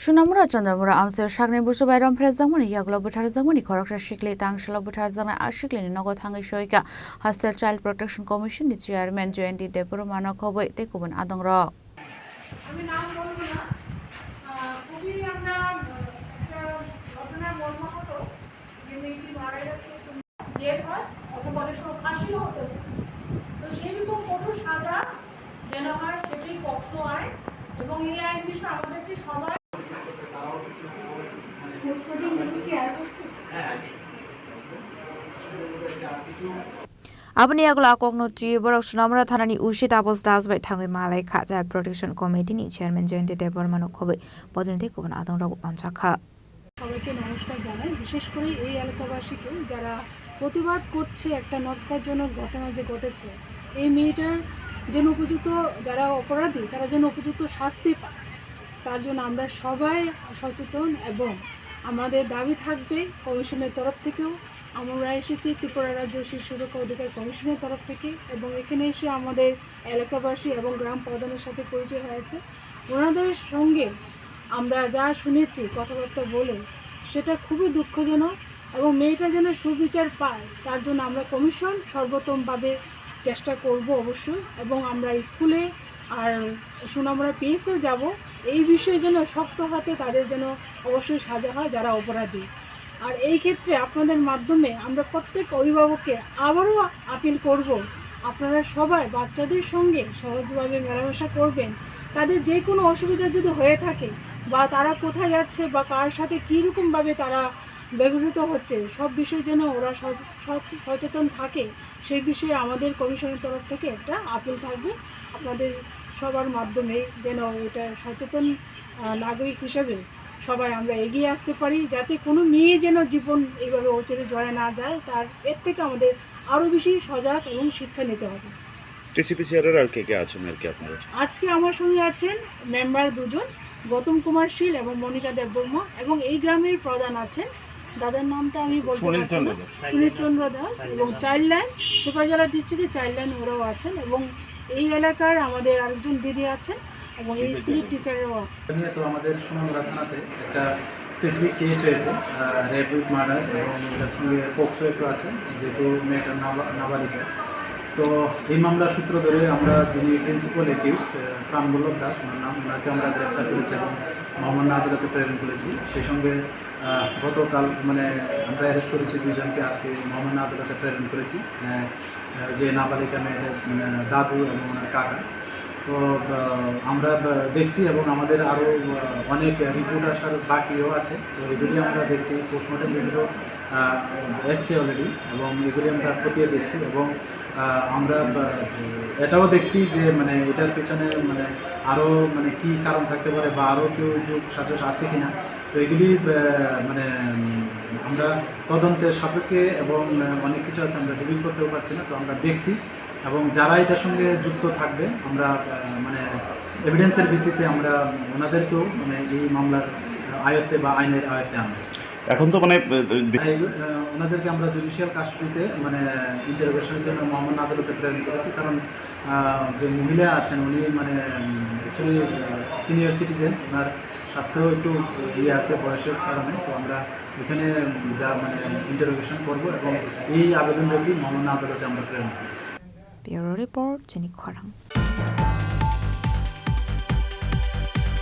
Sunamura Chandamura Amsel Shagni Busu Bayram Prezamuni Yagla Butarazamuni Korokra Shikli Tangshala Butarazama Ashikli Nogot Hangi Shoika Hostile Child Protection Commission the Chairman Jointi Depur Manakobo Tekubun Adongra. Abani agla kogno ti borok sunamra thanani ushi tapos das bai thangai malai kha child protection committee ni chairman Jointi Depur Manakobo bodinte kubun adongra anchakha সবাইকে নমস্কার জানাই বিশেষ করে এই এলাকাবাসীকে যারা প্রতিবাদ করছে একটা নটকারজনক ঘটনা যে ঘটেছে এই মেয়েটার যেন উপযুক্ত যারা অপরাধী তারা যেন উপযুক্ত শাস্তি পায় তার জন্য আমরা সবাই সচেতন এবং আমাদের দাবি থাকবে কমিশনের তরফ থেকেও আমরা এসেছি ত্রিপুরা রাজ্য শিশু সুরক্ষা অধিকার কমিশনের তরফ থেকে এবং এখানে এসে আমাদের এলাকাবাসী এবং গ্রাম প্রধানের সাথে পরিচয় হয়েছে ওনাদের সঙ্গে আমরা যা শুনেছি কথাবার্তা বলে সেটা খুবই দুঃখজনক এবং মেয়েটা যেন সুবিচার পায় তার জন্য আমরা কমিশন সর্বোত্তমভাবে চেষ্টা করব অবশ্যই এবং আমরা স্কুলে আর সুনামরা পিএসও যাব এই বিষয়ে যেন শক্ত হাতে তাদের যেন অবশ্যই সাজা হয় যারা অপরাধী আর এই ক্ষেত্রে আপনাদের মাধ্যমে আমরা প্রত্যেক অভিভাবককে আবারও আপিল করব আপনারা সবাই বাচ্চাদের সঙ্গে সহজভাবে মেলামেশা করবেন তাদের যে কোনো অসুবিধা যদি হয়ে থাকে বা তারা কোথায় যাচ্ছে বা কার সাথে কীরকমভাবে তারা ব্যবহৃত হচ্ছে সব বিষয়ে যেন ওরা সচেতন থাকে সেই বিষয়ে আমাদের কমিশনের তরফ থেকে একটা আপিল থাকবে আপনাদের সবার মাধ্যমে যেন এটা সচেতন নাগরিক হিসেবে সবাই আমরা এগিয়ে আসতে পারি যাতে কোনো মেয়ে যেন জীবন এইভাবে অচেরে জড়ে না যায় তার এর থেকে আমাদের আরও বেশি সজাগ এবং শিক্ষা নিতে হবে টিসিপিসিআরের আর কে আছেন আর কি আপনারা আজকে আমার সঙ্গে আছেন মেম্বার দুজন গৌতম কুমার শীল এবং মনিকা দেববর্মা এবং এই গ্রামের প্রধান আছেন দাদার নামটা আমি বলতে পারছি না সুনীল চন্দ্র দাস এবং চাইল্ড লাইন সিপাহীজলা ডিস্ট্রিক্টের চাইল্ড লাইন ওরাও আছেন এবং এই এলাকার আমাদের আরেকজন দিদি আছেন এবং এই স্কুলের টিচাররাও আছেন তো আমাদের সুনামরা থানাতে একটা স্পেসিফিক কেস হয়েছে রেপ উইথ মার্ডার এবং এর সঙ্গে পক্সো একটু আছে যেহেতু মেয়েটার নাবালিকা তো এই মামলার সূত্র ধরে আমরা যিনি প্রিন্সিপাল একিউজড প্রাণবল্লভ দাস ওনার নাম ওনাকে আমরা গ্রেপ্তার করেছি এবং মহামান্য আদালতে প্রেরণ করেছি সেই সঙ্গে গতকাল মানে আমরা অ্যারেস্ট করেছি দুজনকে আজকে মহামান্য আদালতে প্রেরণ করেছি যে নাবালিকা মেয়েদের দাদু এবং ওনার কাকা তো আমরা দেখছি এবং আমাদের আরও অনেক রিপোর্ট আসার বাকিও আছে তো এগুলি আমরা দেখছি পোস্টমর্টম এগুলো এসছে অলরেডি এবং এগুলি আমরা খতিয়ে দেখছি এবং আমরা এটাও দেখছি যে মানে এটার পেছনে মানে আরও মানে কী কারণ থাকতে পারে বা আরও কেউ যোগ সাজস আছে কি না তো এগুলি মানে আমরা তদন্তের সাপেক্ষে এবং অনেক কিছু আছে আমরা রিভিল করতেও পারছি না তো আমরা দেখছি এবং যারা এটার সঙ্গে যুক্ত থাকবে আমরা মানে এভিডেন্সের ভিত্তিতে আমরা ওনাদেরকেও মানে এই মামলার আয়ত্তে বা আইনের আয়ত্তে আনবো এখন তো মানে ওনাদেরকে আমরা জুডিশিয়াল কাস্টডিতে মানে ইন্টারোগেশনের জন্য মহামান্য আদালতে প্রেরণ করেছি কারণ যে মহিলা আছেন উনি মানে অ্যাকচুয়ালি সিনিয়র সিটিজেন ওনার স্বাস্থ্যও একটু ইয়ে আছে বয়সের কারণে তো আমরা এখানে যা মানে ইন্টারোগেশন করবো এবং এই আবেদনটাকে মহামান্য আদালতে আমরা প্রেরণ করেছি। Bureau Report, Jenny Korang.